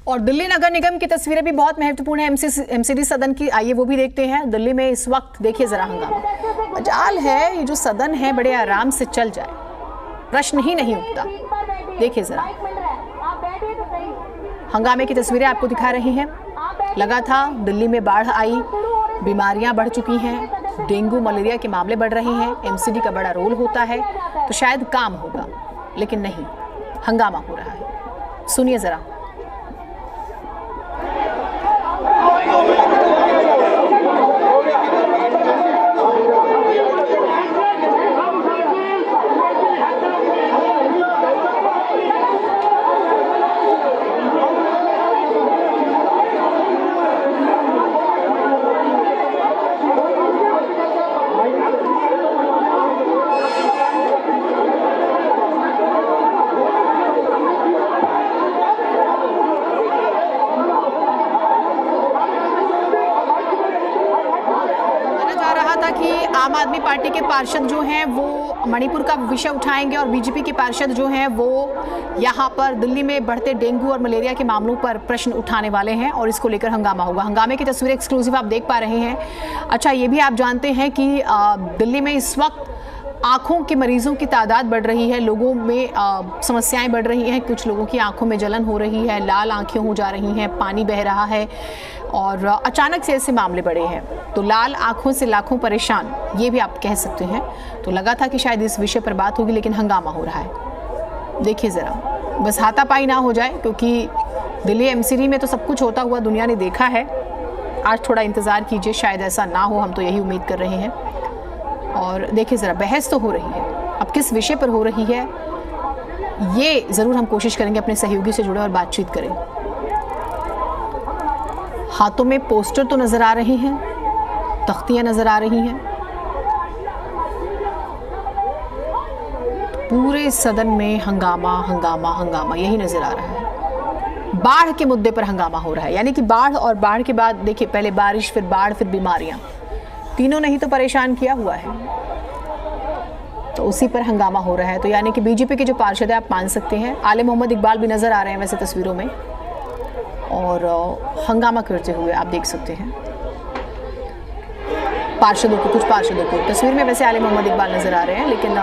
और दिल्ली नगर निगम की तस्वीरें भी बहुत महत्वपूर्ण है एमसीडी सदन की। आइए वो भी देखते हैं। दिल्ली में इस वक्त देखिए जरा हंगामा। मजाल है ये जो सदन है बड़े आराम से चल जाए, प्रश्न ही नहीं उठता। देखिए जरा हंगामे की तस्वीरें आपको दिखा रही हैं। लगा था दिल्ली में बाढ़ आई, बीमारियां बढ़ चुकी हैं, डेंगू मलेरिया के मामले बढ़ रहे हैं, एमसीडी का बड़ा रोल होता है तो शायद काम होगा, लेकिन नहीं, हंगामा हो रहा है। सुनिए जरा। कि आम आदमी पार्टी के पार्षद जो हैं वो मणिपुर का विषय उठाएंगे और बीजेपी के पार्षद जो हैं वो यहाँ पर दिल्ली में बढ़ते डेंगू और मलेरिया के मामलों पर प्रश्न उठाने वाले हैं और इसको लेकर हंगामा होगा। हंगामे की तस्वीरें एक्सक्लूसिव आप देख पा रहे हैं। अच्छा, ये भी आप जानते हैं कि दिल्ली में इस वक्त आंखों के मरीजों की तादाद बढ़ रही है, लोगों में समस्याएं बढ़ रही हैं। कुछ लोगों की आंखों में जलन हो रही है, लाल आंखें हो जा रही हैं, पानी बह रहा है और अचानक से ऐसे मामले बढ़े हैं। तो लाल आंखों से लाखों परेशान, ये भी आप कह सकते हैं। तो लगा था कि शायद इस विषय पर बात होगी, लेकिन हंगामा हो रहा है। देखिए ज़रा, बस हाथापाई ना हो जाए, क्योंकि दिल्ली एमसीडी में तो सब कुछ होता हुआ दुनिया ने देखा है। आज थोड़ा इंतज़ार कीजिए, शायद ऐसा ना हो, हम तो यही उम्मीद कर रहे हैं। और देखिए ज़रा, बहस तो हो रही है, अब किस विषय पर हो रही है ये ज़रूर हम कोशिश करेंगे अपने सहयोगी से जुड़े और बातचीत करें। हाथों में पोस्टर तो नज़र आ रहे हैं, तख्तियां नज़र आ रही हैं। पूरे सदन में हंगामा हंगामा हंगामा यही नज़र आ रहा है। बाढ़ के मुद्दे पर हंगामा हो रहा है, यानी कि बाढ़ और बाढ़ के बाद देखिए पहले बारिश, फिर बाढ़, फिर बीमारियां, तीनों ने ही तो परेशान किया हुआ है, तो उसी पर हंगामा हो रहा है। तो यानी कि बीजेपी के जो पार्षद है, आप मान सकते हैं, आले मोहम्मद इकबाल भी नज़र आ रहे हैं वैसे तस्वीरों में, और हंगामा करते हुए आप देख सकते हैं पार्षदों को, कुछ पार्षदों को। तस्वीर में वैसे आले मोहम्मद इकबाल नज़र आ रहे हैं, लेकिन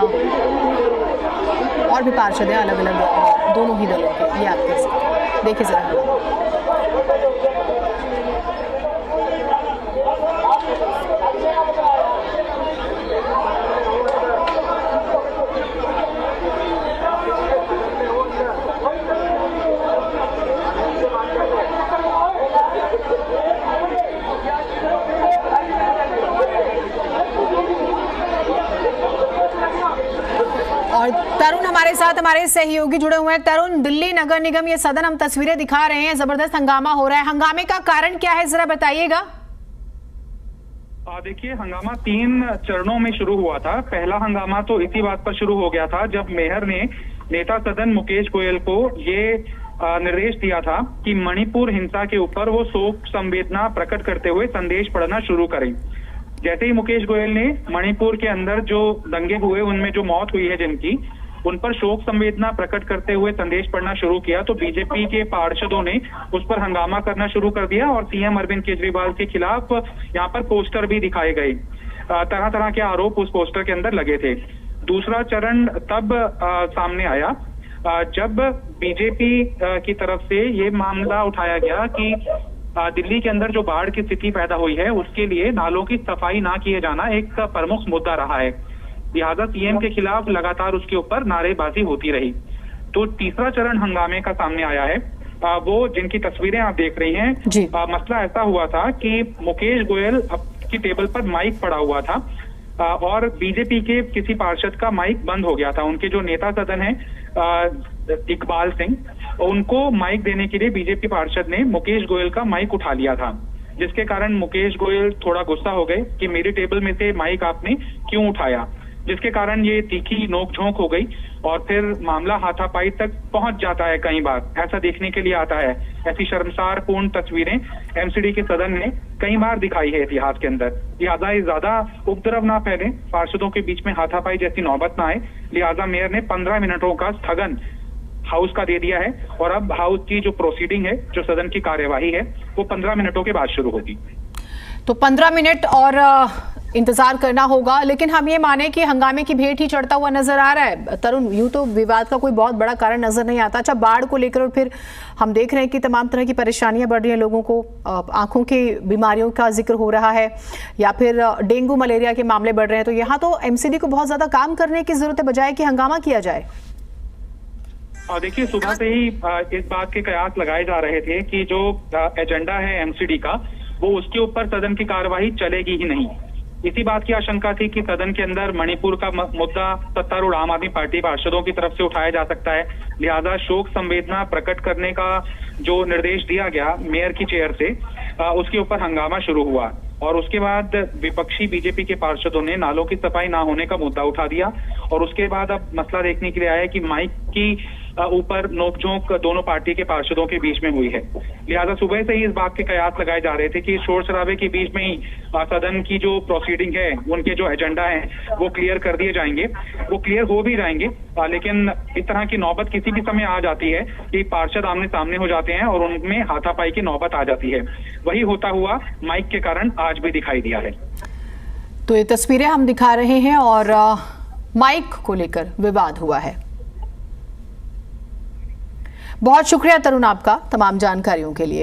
और भी पार्षद हैं अलग अलग दोनों ही दलों के, ये आप देख सकते हैं। देखिए ज़रा और तरुण हमारे साथ, हमारे सहयोगी जुड़े हुए हैं। तरुण, दिल्ली नगर निगम ये सदन हम तस्वीरें दिखा रहे हैं, जबरदस्त हंगामा हो रहा है, हंगामे का कारण क्या है जरा बताइएगा। देखिए, हंगामा 3 चरणों में शुरू हुआ था। पहला हंगामा तो इसी बात पर शुरू हो गया था जब मेयर ने नेता सदन मुकेश गोयल को ये निर्देश दिया था कि मणिपुर हिंसा के ऊपर वो शोक संवेदना प्रकट करते हुए संदेश पढ़ना शुरू करें। जैसे ही मुकेश गोयल ने मणिपुर के अंदर जो दंगे हुए, उनमें जो मौत हुई है जिनकी, उन पर शोक संवेदना प्रकट करते हुए संदेश पढ़ना शुरू किया, तो बीजेपी के पार्षदों ने उस पर हंगामा करना शुरू कर दिया और सीएम अरविंद केजरीवाल के खिलाफ यहाँ पर पोस्टर भी दिखाए गए। तरह तरह के आरोप उस पोस्टर के अंदर लगे थे। दूसरा चरण तब सामने आया जब बीजेपी की तरफ से ये मामला उठाया गया कि दिल्ली के अंदर जो बाढ़ की स्थिति पैदा हुई है उसके लिए नालों की सफाई ना किए जाना एक प्रमुख मुद्दा रहा है, लिहाजा सीएम के खिलाफ लगातार उसके ऊपर नारेबाजी होती रही। तो तीसरा चरण हंगामे का सामने आया है, वो जिनकी तस्वीरें आप देख रही हैं। मसला ऐसा हुआ था कि मुकेश गोयल की टेबल पर माइक पड़ा हुआ था और बीजेपी के किसी पार्षद का माइक बंद हो गया था। उनके जो नेता सदन है इकबाल सिंह, उनको माइक देने के लिए बीजेपी पार्षद ने मुकेश गोयल का माइक उठा लिया था, जिसके कारण मुकेश गोयल थोड़ा गुस्सा हो गए कि मेरी टेबल में से माइक आपने क्यों उठाया, जिसके कारण ये तीखी नोकझोंक हो गई और फिर मामला हाथापाई तक पहुंच जाता है। कई बार ऐसा देखने के लिए आता है। ऐसी शर्मसारपूर्ण तस्वीरें एमसीडी के सदन ने कई बार दिखाई है इतिहास के अंदर। लिहाजा ज्यादा उपद्रव ना फैले, पार्षदों के बीच में हाथापाई जैसी नौबत ना आए, लिहाजा मेयर ने 15 मिनटों का स्थगन हाउस का दे दिया है और अब हाउस की जो प्रोसीडिंग है, जो सदन की कार्यवाही है, वो 15 मिनटों के बाद शुरू होगी। तो 15 मिनट और इंतजार करना होगा, लेकिन हम ये माने कि हंगामे की भेंट ही चढ़ता हुआ नजर आ रहा है। तरुण, यूं तो विवाद का कोई बहुत बड़ा कारण नजर नहीं आता। अच्छा, बाढ़ को लेकर और फिर हम देख रहे हैं कि तमाम तरह की परेशानियां बढ़ रही हैं लोगों को, आंखों की बीमारियों का जिक्र हो रहा है या फिर डेंगू मलेरिया के मामले बढ़ रहे हैं। तो यहाँ तो एमसीडी को बहुत ज्यादा काम करने की जरूरत है, बजाय कि हंगामा किया जाए। देखिए, सुबह से ही इस बात के कयास लगाए जा रहे थे कि जो एजेंडा है एमसीडी का, वो उसके ऊपर सदन की कार्यवाही चलेगी ही नहीं। इसी बात की आशंका थी कि सदन के अंदर मणिपुर का मुद्दा सत्तारूढ़ आम आदमी पार्टी पार्षदों की तरफ से उठाया जा सकता है, लिहाजा शोक संवेदना प्रकट करने का जो निर्देश दिया गया मेयर की चेयर से, उसके ऊपर हंगामा शुरू हुआ और उसके बाद विपक्षी बीजेपी के पार्षदों ने नालों की सफाई ना होने का मुद्दा उठा दिया और उसके बाद अब मसला देखने के लिए आया कि माइक की ऊपर नोकझोंक दोनों पार्टी के पार्षदों के बीच में हुई है। लिहाजा सुबह से ही इस बात के कयास लगाए जा रहे थे कि शोर शराबे के बीच में ही सदन की जो प्रोसीडिंग है, उनके जो एजेंडा है, वो क्लियर कर दिए जाएंगे, वो क्लियर हो भी जाएंगे। लेकिन इस तरह की नौबत किसी भी समय आ जाती है कि पार्षद आमने सामने हो जाते हैं और उनमें हाथापाई की नौबत आ जाती है। वही होता हुआ माइक के कारण आज भी दिखाई दिया है। तो ये तस्वीरें हम दिखा रहे हैं और माइक को लेकर विवाद हुआ है। बहुत शुक्रिया तरुण आपका तमाम जानकारियों के लिए।